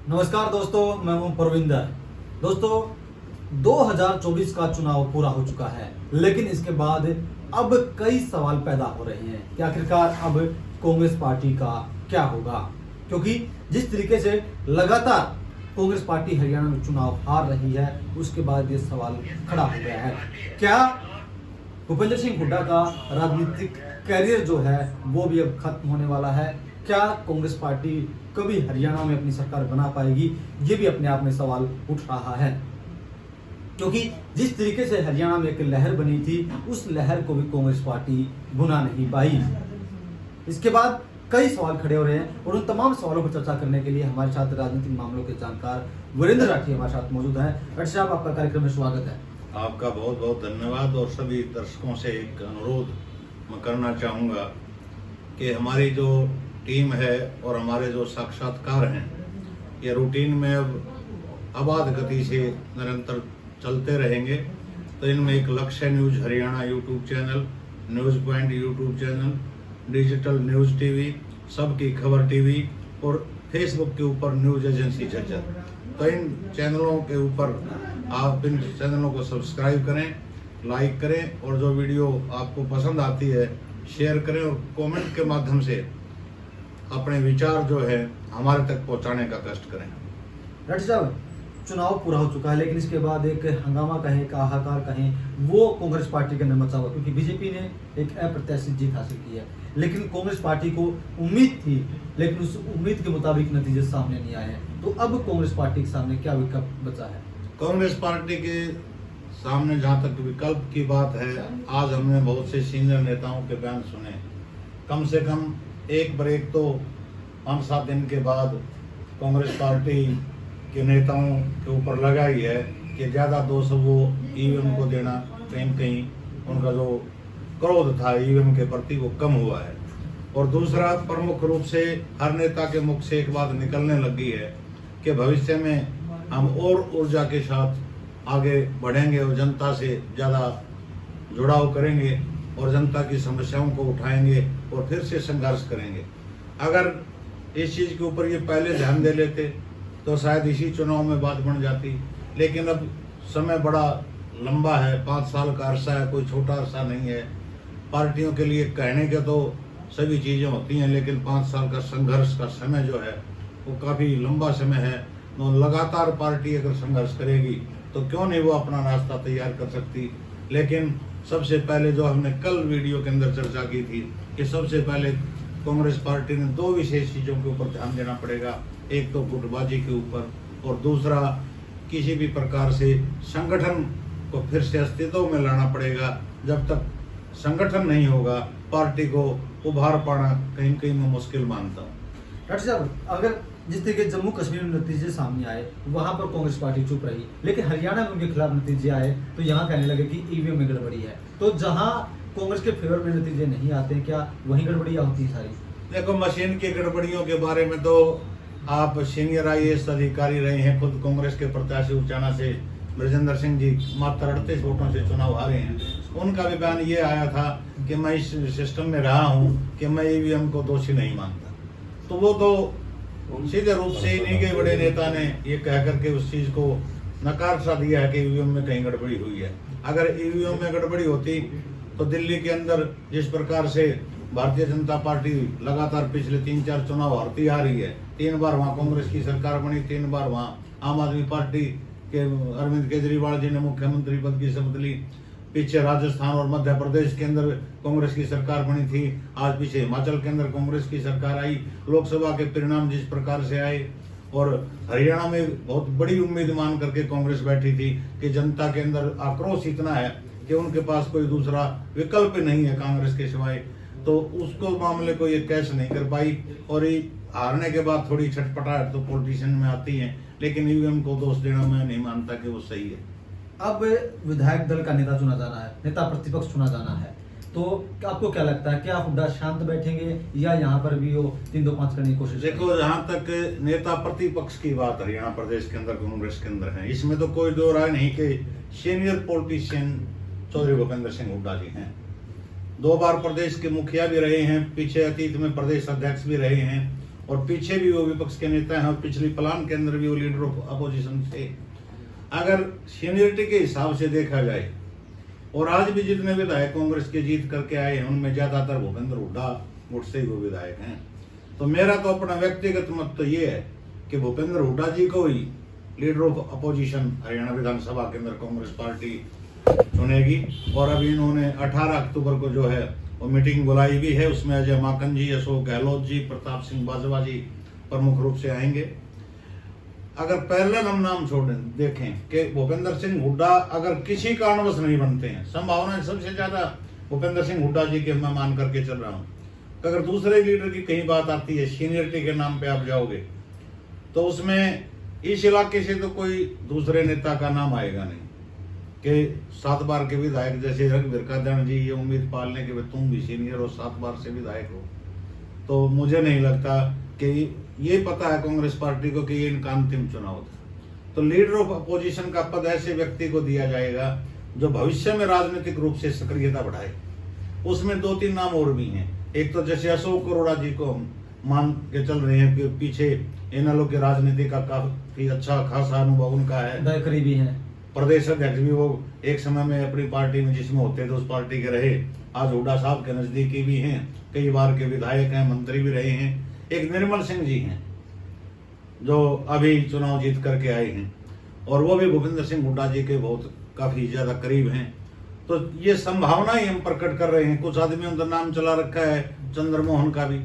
नमस्कार दोस्तों, मैं हूं परविंदर। दोस्तों, 2024 का चुनाव पूरा हो चुका है, लेकिन इसके बाद अब कई सवाल पैदा हो रहे हैं कि आखिरकार अब कांग्रेस पार्टी का क्या होगा, क्योंकि जिस तरीके से लगातार कांग्रेस पार्टी हरियाणा में चुनाव हार रही है, उसके बाद ये सवाल खड़ा हो गया है। क्या भूपेंद्र सिंह हुड्डा का राजनीतिक कैरियर जो है वो भी अब खत्म होने वाला है? क्या कांग्रेस पार्टी कभी हरियाणा में अपनी सरकार बना पाएगी? ये भी अपने आप में सवाल उठ रहा है, क्योंकि जिस तरीके से हरियाणा में एक लहर बनी थी, उस लहर को भी कांग्रेस पार्टी बुना नहीं पाई। इसके बाद कई सवाल खड़े हो रहे हैं और उन तमाम सवालों पर चर्चा करने के लिए हमारे साथ राजनीतिक मामलों के जानकार वीरेंद्र राठी हमारे साथ मौजूद हैं। राठी साहब, आपका कार्यक्रम में स्वागत है। आपका बहुत बहुत धन्यवाद। और सभी दर्शकों से एक अनुरोध मैं करना चाहूँगा कि हमारी जो टीम है और हमारे जो साक्षात्कार हैं, ये रूटीन में अब आबाद गति से निरंतर चलते रहेंगे। तो इनमें एक लक्ष्य news Haryana YouTube channel, news point YouTube channel, digital news TV, सबकी खबर टीवी और फेसबुक के ऊपर न्यूज़ एजेंसी झज्जर। तो इन चैनलों के ऊपर आप इन चैनलों को सब्सक्राइब करें, लाइक करें और जो वीडियो आपको पसंद आती है शेयर करें और कमेंट के माध्यम से अपने विचार जो है हमारे तक पहुंचाने का कष्ट करें। राठी साहब, चुनाव पूरा हो चुका है, लेकिन इसके बाद एक हंगामा कहें, एक हाहाकार कहें, वो कांग्रेस पार्टी के अंदर मचा हुआ, क्योंकि बीजेपी ने एक अप्रत्याशित जीत हासिल की है। लेकिन कांग्रेस पार्टी को उम्मीद थी, लेकिन उस उम्मीद के मुताबिक नतीजे सामने नहीं आए हैं। तो अब कांग्रेस पार्टी के सामने क्या विकल्प बचा है? कांग्रेस पार्टी के सामने जहां तक विकल्प की बात है, आज हमने बहुत से सीनियर नेताओं के बयान सुने। कम से कम एक ब्रेक तो 5-7 दिन के बाद कांग्रेस पार्टी के नेताओं के ऊपर लगा ही है कि ज़्यादा दोष वो ईवीएम को देना, कहीं कहीं उनका जो क्रोध था ईवीएम के प्रति वो कम हुआ है। और दूसरा, प्रमुख रूप से हर नेता के मुख से एक बात निकलने लगी है कि भविष्य में हम और ऊर्जा के साथ आगे बढ़ेंगे और जनता से ज़्यादा जुड़ाव करेंगे और जनता की समस्याओं को उठाएंगे और फिर से संघर्ष करेंगे। अगर इस चीज़ के ऊपर ये पहले ध्यान दे लेते तो शायद इसी चुनाव में बात बन जाती। लेकिन अब समय बड़ा लंबा है, 5 साल का अरसा है, कोई छोटा अरसा नहीं है। पार्टियों के लिए कहने के तो सभी चीज़ें होती हैं, लेकिन 5 साल का संघर्ष का समय जो है वो काफ़ी लंबा समय है। तो लगातार पार्टी अगर संघर्ष करेगी तो क्यों नहीं वो अपना रास्ता तैयार कर सकती। लेकिन सबसे पहले जो हमने कल वीडियो के अंदर चर्चा की थी कि सबसे पहले कांग्रेस पार्टी ने 2 विशेष चीज़ों के ऊपर ध्यान देना पड़ेगा। एक तो गुटबाजी के ऊपर और दूसरा किसी भी प्रकार से संगठन को फिर से अस्तित्व में लाना पड़ेगा। जब तक संगठन नहीं होगा, पार्टी को उभार पाना कहीं कहीं मैं मुश्किल मानता हूँ। राठी साहब, अगर जिस तरीके जम्मू कश्मीर में नतीजे सामने आए, वहां पर कांग्रेस पार्टी चुप रही, लेकिन हरियाणा में उनके खिलाफ नतीजे आए तो यहाँ कहने लगे कि ईवीएम में गड़बड़ी है। तो जहां कांग्रेस के फेवर में नतीजे नहीं आते, क्या वहीं गड़बड़ियां होती सारी? देखो, मशीन की गड़बड़ियों के बारे में तो आप सीनियर IAS अधिकारी रहे हैं, खुद कांग्रेस के प्रत्याशी उचाना से ब्रजेंद्र सिंह जी मात्र 38 वोटों से चुनाव हारे हैं। उनका भी बयान ये आया था कि मैं इस सिस्टम में रहा हूँ कि मैं ईवीएम को दोषी नहीं मानता। तो वो तो सीधे रूप से ही नहीं के बड़े नेता ने ये कह करके उस चीज को नकार सा दिया है कि ईवीएम में कहीं गड़बड़ी हुई है। अगर ईवीएम में गड़बड़ी होती तो दिल्ली के अंदर जिस प्रकार से भारतीय जनता पार्टी लगातार पिछले 3-4 चुनाव हारती आ रही है, 3 बार वहाँ कांग्रेस की सरकार बनी, 3 बार वहाँ आम आदमी पार्टी के अरविंद केजरीवाल जी ने मुख्यमंत्री पद की शपथ ली। पीछे राजस्थान और मध्य प्रदेश के अंदर कांग्रेस की सरकार बनी थी, आज पीछे हिमाचल के अंदर कांग्रेस की सरकार आई। लोकसभा के परिणाम जिस प्रकार से आए और हरियाणा में बहुत बड़ी उम्मीद मान करके कांग्रेस बैठी थी कि जनता के अंदर आक्रोश इतना है कि उनके पास कोई दूसरा विकल्प नहीं है कांग्रेस के सिवाय, तो उसको मामले को ये कैश नहीं कर पाई। और ये हारने के बाद थोड़ी छटपटाहट तो पॉलिटिशियन में आती है, लेकिन ईवीएम को दोष देना मैं नहीं मानता कि वो सही है। अब विधायक दल का नेता चुना जाना है, नेता प्रतिपक्ष चुना जाना है, तो आपको क्या लगता है, क्या हुड्डा शांत बैठेंगे या यहाँ पर भी वो 3-2-5 करने की कोशिश? देखो, जहाँ तक नेता प्रतिपक्ष की बात हरियाणा प्रदेश के अंदर कांग्रेस के अंदर है, इसमें तो कोई दो राय नहीं कि सीनियर पॉलिटिशियन चौधरी भूपेंद्र सिंह हुड्डा जी हैं। 2 बार प्रदेश के मुखिया भी रहे हैं, पीछे अतीत में प्रदेश अध्यक्ष भी रहे हैं और पीछे भी वो विपक्ष के नेता हैं और पिछली प्लान के अंदर भी वो लीडर ऑफ अपोजिशन थे। अगर सीनियरिटी के हिसाब से देखा जाए और आज भी जितने विधायक कांग्रेस के जीत करके आए हैं उनमें ज्यादातर भूपेंद्र हुड्डा गुट से ही वो विधायक हैं। तो मेरा तो अपना व्यक्तिगत मत तो ये है कि भूपेंद्र हुड्डा जी को ही लीडर ऑफ अपोजिशन हरियाणा विधानसभा के अंदर कांग्रेस पार्टी चुनेगी। और अभी इन्होंने 18 अक्टूबर को जो है वो मीटिंग बुलाई भी है, उसमें अजय माकन जी, अशोक गहलोत जी, प्रताप सिंह बाजवा जी प्रमुख रूप से आएंगे। अगर पैरेलल हम नाम छोड़ देखें कि भूपेंद्र सिंह हुड्डा अगर किसी कारणवश नहीं बनते हैं, संभावना सबसे ज्यादा भूपेंद्र सिंह हुड्डा जी के मैं मान करके चल रहा हूं। तो अगर दूसरे लीडर की कहीं बात आती है, सीनियरिटी के नाम पे आप जाओगे तो उसमें इस इलाके से तो कोई दूसरे नेता का नाम आएगा नहीं कि 7 बार के विधायक जैसे रघुवीर कादन जी ये उम्मीद पाल लें कि तुम भी सीनियर हो, 7 बार से विधायक हो। तो मुझे नहीं लगता कि ये पता है कांग्रेस पार्टी को कि ये इनका अंतिम चुनाव था। तो लीडर ऑफ अपोजिशन का पद ऐसे व्यक्ति को दिया जाएगा जो भविष्य में राजनीतिक रूप से सक्रियता बढ़ाए। उसमें 2-3 नाम और भी हैं। एक तो जैसे अशोक अरोड़ा जी को हम मान के चल रहे हैं कि पीछे इनेलो के राजनीति का काफी अच्छा खासा अनुभव उनका है, करीबी है। प्रदेश अध्यक्ष भी वो एक समय में अपनी पार्टी में जिसमें होते थे उस पार्टी के रहे, आज हुड्डा साहब के नजदीकी भी हैं, कई बार के विधायक हैं, मंत्री भी रहे हैं। एक निर्मल सिंह जी हैं जो अभी चुनाव जीत करके आए हैं और वो भी भूपेंद्र सिंह हुड्डा जी के बहुत काफी ज्यादा करीब हैं। तो ये संभावना ही हम प्रकट कर रहे हैं। कुछ आदमियों का नाम चला रखा है चंद्रमोहन का भी,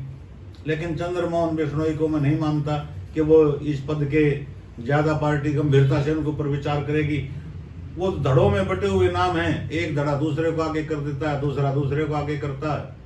लेकिन चंद्रमोहन बिश्नोई को मैं नहीं मानता कि वो इस पद के ज्यादा पार्टी गंभीरता से उनके ऊपर विचार करेगी। वो धड़ों में बटे हुए नाम हैं, एक धड़ा दूसरे को आगे कर देता है, दूसरा दूसरे को आगे करता है।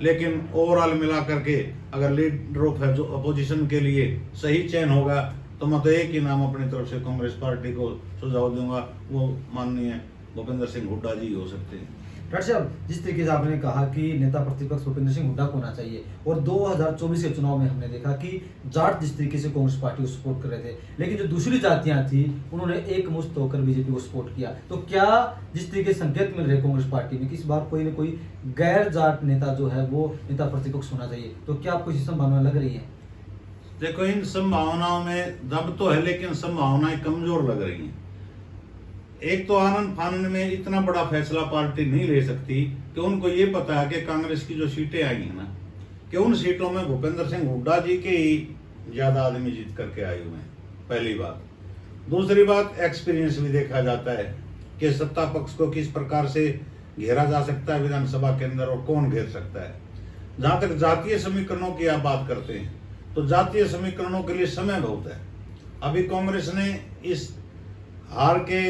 लेकिन ओवरऑल मिला करके अगर लीडर ऑफ अपोजिशन के लिए सही चयन होगा तो मैं तो एक ही नाम अपनी तरफ से कांग्रेस पार्टी को सुझाव दूंगा, वो माननीय भूपेंद्र सिंह हुड्डा जी हो सकते हैं। डॉक्टर साहब, जिस तरीके से आपने कहा कि नेता प्रतिपक्ष भूपेंद्र सिंह हुड्डा को होना चाहिए और 2024 के चुनाव में हमने देखा कि जाट जिस तरीके से कांग्रेस पार्टी को सपोर्ट कर रहे थे, लेकिन जो दूसरी जातियां थी उन्होंने एक मुश्त होकर बीजेपी को सपोर्ट किया। तो क्या जिस तरीके से संकेत मिल रहे कांग्रेस पार्टी में कि इस बार कोई न कोई गैर जाट नेता जो है वो नेता प्रतिपक्ष होना चाहिए, तो क्या आपको इसी संभावना लग रही है? देखो, इन संभावनाओं में दम तो है लेकिन संभावनाएं कमजोर लग रही हैं। एक तो आनंद फानंद में इतना बड़ा फैसला पार्टी नहीं ले सकती कि उनको ये पता है कि कांग्रेस की जो सीटें आई हैं ना, कि उन सीटों में भूपेंद्र सिंह हुड्डा जी के ही ज्यादा आदमी जीत करके आए हुए हैं, पहली बात। दूसरी बात, एक्सपीरियंस भी देखा जाता है कि सत्ता पक्ष को किस प्रकार से घेरा जा सकता है विधानसभा के अंदर और कौन घेर सकता है। जहां तक जातीय समीकरणों की आप बात करते हैं तो जातीय समीकरणों के लिए समय बहुत है। अभी कांग्रेस ने इस हार के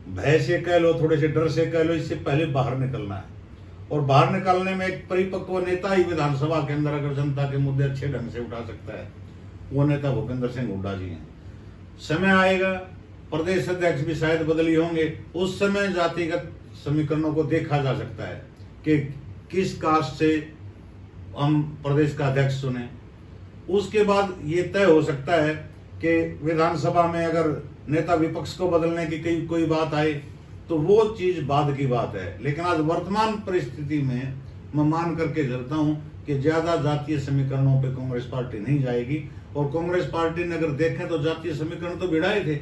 भय से कह लो, थोड़े से डर से कह लो, इससे पहले बाहर निकलना है। और बाहर निकलने में एक परिपक्व नेता ही विधानसभा के अंदर अगर जनता के मुद्दे अच्छे ढंग से उठा सकता है, वो नेता भूपेंद्र सिंह हुड्डा जी हैं। समय आएगा, प्रदेश अध्यक्ष भी शायद बदली होंगे, उस समय जातिगत समीकरणों को देखा जा सकता है कि किस कास्ट से हम प्रदेश का अध्यक्ष चुने। उसके बाद ये तय हो सकता है कि विधानसभा में अगर नेता विपक्ष को बदलने की कोई बात आए तो वो चीज बाद की बात है। लेकिन आज वर्तमान परिस्थिति में मैं मान करके चलता हूं कि ज्यादा जातीय समीकरणों पे कांग्रेस पार्टी नहीं जाएगी। और कांग्रेस पार्टी ने अगर देखें तो जातीय समीकरण तो भिड़ाए थे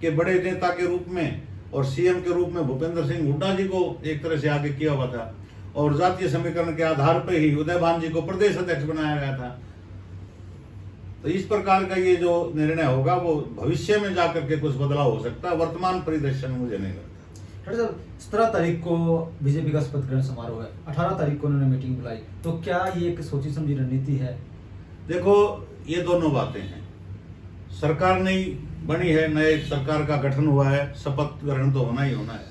कि बड़े नेता के रूप में और सीएम के रूप में भूपेंद्र सिंह हुड्डा जी को एक तरह से आगे किया हुआ था और जातीय समीकरण के आधार पर ही उदयभान जी को प्रदेश अध्यक्ष बनाया गया था। तो इस प्रकार का ये जो निर्णय होगा वो भविष्य में जाकर के कुछ बदलाव हो सकता है, वर्तमान परिदृश्य में मुझे नहीं लगता। सर, 17 तारीख को बीजेपी का शपथ ग्रहण समारोह है, 18 तारीख को उन्होंने मीटिंग बुलाई, तो क्या ये एक सोची समझी रणनीति है? देखो, ये दोनों बातें हैं। सरकार नई बनी है, नए सरकार का गठन हुआ है, शपथ ग्रहण तो होना ही होना है।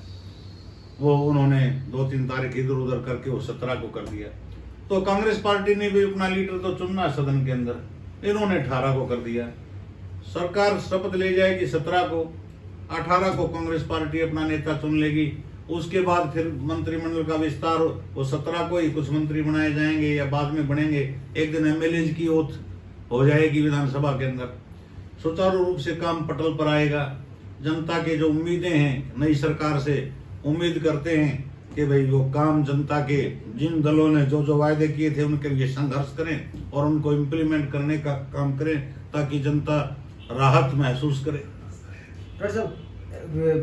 वो उन्होंने 2-3 तारीख इधर उधर करके वो 17 को कर दिया। तो कांग्रेस पार्टी ने भी अपना लीडर तो चुनना है सदन के अंदर, इन्होंने 18 को कर दिया। सरकार शपथ ले जाएगी 17 को, 18 को कांग्रेस पार्टी अपना नेता चुन लेगी। उसके बाद फिर मंत्रिमंडल का विस्तार वो 17 को ही कुछ मंत्री बनाए जाएंगे या बाद में बनेंगे। एक दिन एमएलए की ओथ हो जाएगी विधानसभा के अंदर, सुचारू रूप से काम पटल पर आएगा। जनता के जो उम्मीदें हैं नई सरकार से, उम्मीद करते हैं कि भाई वो काम जनता के, जिन दलों ने जो जो वायदे किए थे उनके लिए संघर्ष करें और उनको इम्प्लीमेंट करने का काम करें, ताकि जनता राहत महसूस करे। डॉक्टर साहब,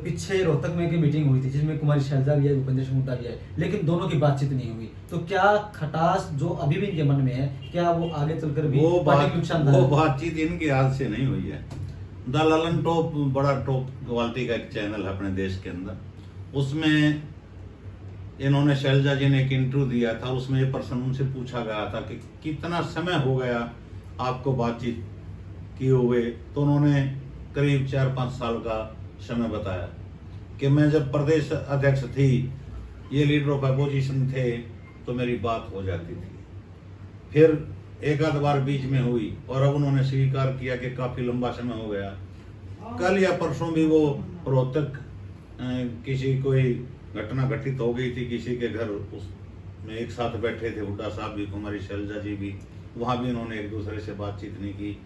पीछे रोहतक में एक मीटिंग हुई थी जिसमें कुमारी शैलजा भी है, भूपेंद्र सिंह हुड्डा भी है, लेकिन दोनों की बातचीत नहीं हुई। तो क्या खटास जो अभी भी इनके मन में है, क्या वो आगे चलकर भी वो नुकसान बातचीत इनके हाथ से नहीं हुई है। द ललन टॉप बड़ा टॉप क्वालिटी का एक चैनल है अपने देश के अंदर, उसमें इन्होंने शैलजा जी ने एक इंटरव्यू दिया था। उसमें ये प्रश्न उनसे पूछा गया था कि कितना समय हो गया आपको बातचीत किए हुए, तो उन्होंने करीब 4-5 साल का समय बताया कि मैं जब प्रदेश अध्यक्ष थी, ये लीडर ऑफ अपोजिशन थे, तो मेरी बात हो जाती थी। फिर एक आध बार बीच में हुई और अब उन्होंने स्वीकार किया कि काफी लंबा समय हो गया। कल या परसों भी वो रोहतक किसी कोई घटना घटित हो गई थी किसी के घर, उसमें एक साथ बैठे थे हुड्डा साहब भी, कुमारी शैलजा जी भी, वहां भी इन्होंने एक दूसरे से बातचीत नहीं की।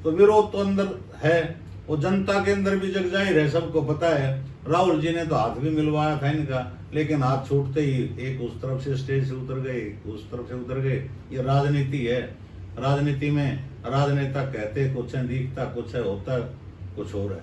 तो विरोध तो अंदर है, वो जनता के अंदर भी जग जाहिर है, सबको पता है। राहुल जी ने तो हाथ भी मिलवाया था इनका, लेकिन हाथ छूटते ही एक उस तरफ से स्टेज से उतर गए, उस तरफ से उतर गए। ये राजनीति है। राजनीति में राजनेता कहते कुछ है, दिखता कुछ है, होता कुछ और है।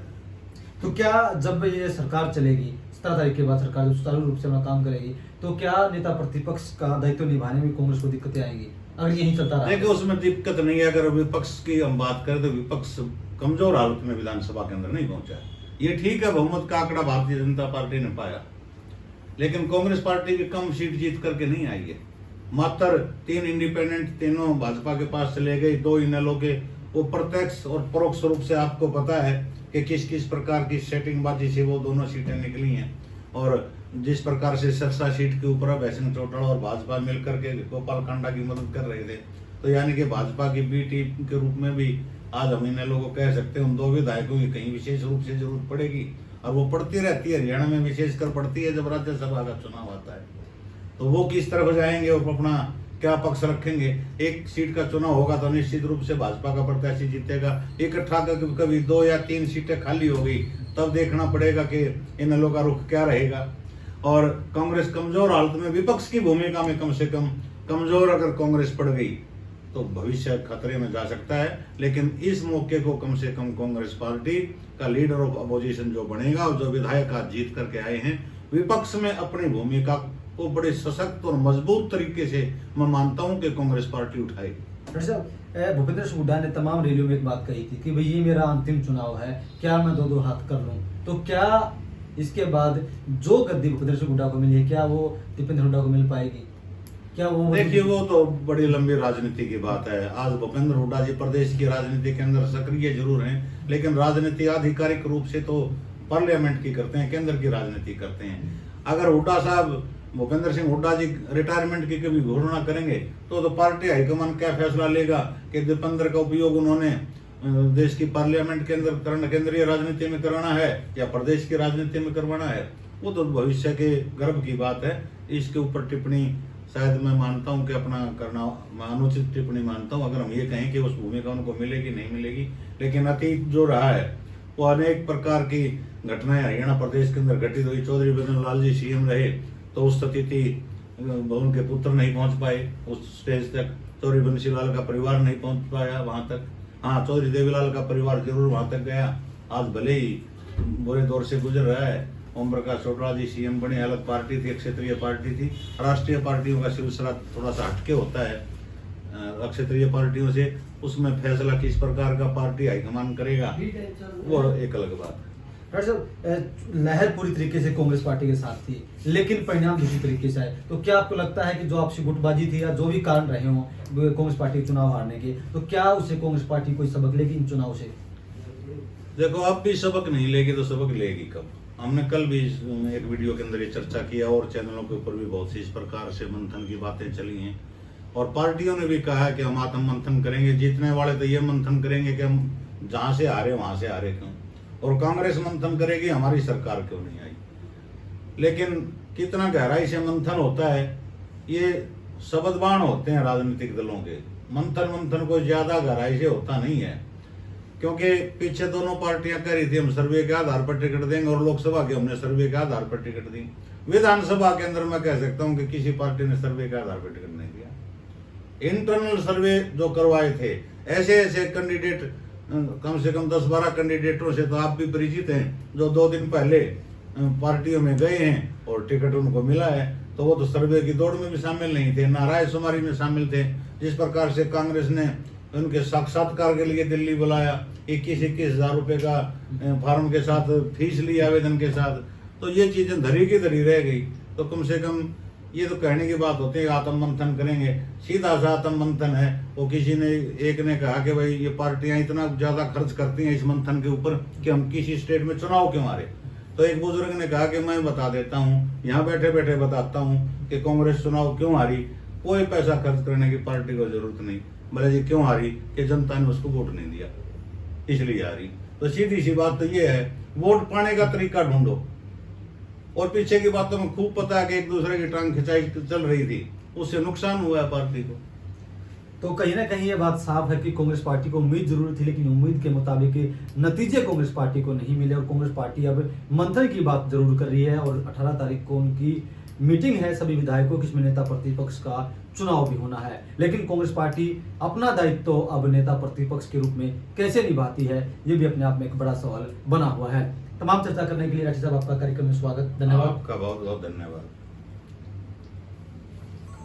तो क्या जब ये सरकार चलेगी, 17 तारीख के बाद सरकार जब सुचारू रूप से अपना काम करेगी, तो क्या नेता प्रतिपक्ष का दायित्व निभाने में कांग्रेस को दिक्कतें आएंगी अगर यही चलता रहा? देखिए, उसमें दिक्कत नहीं है। अगर विपक्ष की हम बात करें तो विपक्ष कमजोर हालत में विधानसभा के अंदर नहीं पहुंचा। ये ठीक है, बहुमत का आंकड़ा भारतीय जनता पार्टी ने पाया, लेकिन कांग्रेस पार्टी भी कम सीट जीत करके नहीं आई है। मात्र 3 इंडिपेंडेंट, तीनों भाजपा के पास चले गए, 2 इनेलो के। वो प्रत्यक्ष और परोक्ष रूप से आपको पता है कि किस किस प्रकार की सेटिंगबाजी से वो दोनों सीटें निकली हैं, और जिस प्रकार से सिरसा सीट के ऊपर भैसन चौटाला और भाजपा मिलकर के गोपाल कांडा की मदद कर रहे थे। तो यानी कि भाजपा की बी टीम के रूप में भी आज हम इन लोगों को कह सकते हैं उन 2 विधायकों की कहीं विशेष रूप से जरूरत पड़ेगी, और वो पड़ती रहती है। हरियाणा में विशेषकर पड़ती है जब राज्यसभा का चुनाव आता है। तो वो किस तरफ जाएंगे और अपना क्या पक्ष रखेंगे। एक सीट का चुनाव होगा तो निश्चित रूप से भाजपा का प्रत्याशी जीतेगा। इकट्ठा कभी 2 या 3 सीटें खाली हो गई, तब देखना पड़ेगा कि इन लोगों का रुख क्या रहेगा। और कांग्रेस कमजोर हालत में, विपक्ष की भूमिका में कम से कम कमजोर अगर कांग्रेस पड़ गई तो भविष्य खतरे में जा सकता है। लेकिन इस मौके को कम से कम कांग्रेस पार्टी का लीडर ऑफ अपोजिशन जो बनेगा और जो विधायक आज जीत करके आए हैं, विपक्ष में अपनी भूमिका को बड़े सशक्त और मजबूत तरीके से मैं मानता हूं कि कांग्रेस पार्टी उठाएगी। डॉक्टर साहब, भूपेंद्र सिंह हुड्डा ने तमाम रैलियों में एक बात कही थी कि भाई ये मेरा अंतिम चुनाव है, क्या मैं 2-2 हाथ कर लूं? तो क्या इसके बाद जो गद्दी भूपेंद्र सिंह हुड्डा को मिली है, क्या वो दीपेंद्र हुड्डा को मिल पाएगी? क्या वो? देखिए, वो तो बड़ी लंबी राजनीति की बात है। आज भूपेंद्र हुड्डा जी प्रदेश की राजनीति के अंदर सक्रिय जरूर हैं, लेकिन राजनीति आधिकारिक रूप से तो पार्लियामेंट की करते हैं, केंद्र की राजनीति करते हैं। अगर हुड्डा साहब, भूपेंद्र सिंह हुड्डा जी रिटायरमेंट की कभी घोषणा करेंगे तो पार्टी हाईकमान क्या फैसला लेगा कि दीपेंद्र का उपयोग उन्होंने देश की पार्लियामेंट के अंदर केंद्रीय राजनीति में कराना है या प्रदेश की राजनीति में करवाना है, वो तो भविष्य के गर्व की बात है। इसके ऊपर टिप्पणी शायद मैं मानता हूं कि अपना करना, मैं अनुचित टिप्पणी मानता हूं अगर हम ये कहें कि उस भूमिका उनको मिलेगी नहीं मिलेगी। लेकिन अतीत जो रहा है वो अनेक प्रकार की घटनाएं हरियाणा प्रदेश के अंदर घटित हुई। चौधरी बदन लाल जी सीएम रहे तो उस स्थिति उनके पुत्र नहीं पहुंच पाए उस स्टेज तक, चौधरी बंसी लाल का परिवार नहीं पहुंच पाया वहां तक। हाँ, चौधरी देवीलाल का परिवार जरूर वहां तक गया। आज भले ही बुरे दौर से गुजर रहा है। ओम प्रकाश चौटाला जी सीएम बने, अलग पार्टी थी, क्षेत्रीय पार्टी थी। राष्ट्रीय पार्टियों का सिलसिला थोड़ा सा हटके होता है क्षेत्रीय पार्टियों से, उसमें फैसला किस प्रकार का पार्टी हाईकमान करेगा वो एक अलग बात है। डॉक्टर साहब, लहर पूरी तरीके से कांग्रेस पार्टी के साथ थी, लेकिन परिणाम दूसरी तरीके से आए। तो क्या आपको लगता है कि जो आपसी गुटबाजी थी या जो भी कारण रहे हों कांग्रेस पार्टी चुनाव हारने के, तो क्या उससे कांग्रेस पार्टी कोई सबक लेगी इन चुनाव से? देखो, अब भी सबक नहीं लेगी तो सबक लेगी कब? हमने कल भी एक वीडियो के अंदर ये चर्चा किया और चैनलों के ऊपर भी बहुत सी इस प्रकार से मंथन की बातें चली हैं, और पार्टियों ने भी कहा है कि हम आत्म मंथन करेंगे। जीतने वाले तो ये मंथन करेंगे कि हम जहां से हारे वहां से हारे क्यों, और कांग्रेस मंथन करेगी हमारी सरकार क्यों नहीं आई। लेकिन कितना गहराई से मंथन होता है, ये शब्दबाण होते हैं राजनीतिक दलों के। मंथन कोई ज्यादा गहराई से होता नहीं है। क्योंकि पीछे दोनों पार्टियां कह रही थी हम सर्वे के आधार पर टिकट देंगे, और लोकसभा के हमने सर्वे के आधार पर टिकट दी। विधानसभा के अंदर मैं कह सकता हूं कि किसी पार्टी ने सर्वे के आधार पर टिकट नहीं दिया। इंटरनल सर्वे जो करवाए थे, ऐसे ऐसे कैंडिडेट, कम से कम 10-12 कैंडिडेटों से तो आप भी परिचित हैं, जो 2 दिन पहले पार्टियों में गए हैं और टिकट उनको मिला है, तो वो तो सर्वे की दौड़ में भी शामिल नहीं थे, ना रायशुमारी में शामिल थे। जिस प्रकार से कांग्रेस ने उनके साक्षात्कार के लिए दिल्ली बुलाया, 21-21 हजार रुपए का फार्म के साथ फीस ली आवेदन के साथ, तो ये चीजें धरी की धरी रह गई। तो कम से कम ये तो कहने की बात होती है आत्म मंथन करेंगे, सीधा सा आत्म मंथन है। वो किसी ने, एक ने कहा कि भाई ये पार्टियां इतना ज्यादा खर्च करती हैं इस मंथन के ऊपर कि हम किसी स्टेट में चुनाव क्यों हारे। तो एक बुजुर्ग ने कहा कि मैं बता देता हूँ, यहाँ बैठे बैठे बताता हूँ कि कांग्रेस चुनाव क्यों हारी। कोई पैसा खर्च करने की पार्टी को जरूरत नहीं, बोले जी क्यों हारी कि जनता ने उसको वोट नहीं दिया इसलिए हारी। तो सीधी सी बात तो ये है, वोट पाने का तरीका ढूंढो। और पीछे की बातों में खूब पता है कि एक दूसरे की टांग खिंचाई चल रही थी, उससे नुकसान हुआ है पार्टी को। तो कहीं ना कहीं ये बात साफ है कि कांग्रेस पार्टी को उम्मीद जरूर थी, लेकिन उम्मीद के मुताबिक नतीजे कांग्रेस पार्टी को नहीं मिले और कांग्रेस पार्टी अब मंथन की बात जरूर कर रही है। और 18 तारीख को उनकी मीटिंग है सभी विधायकों की, इसमें नेता प्रतिपक्ष का चुनाव भी होना है। लेकिन कांग्रेस पार्टी अपना दायित्व तो अब नेता प्रतिपक्ष के रूप में कैसे निभाती है, ये भी अपने आप में एक बड़ा सवाल बना हुआ है। तमाम चर्चा करने के लिए राठी साहब आपका कार्यक्रम में स्वागत, धन्यवाद। आपका बहुत बहुत धन्यवाद।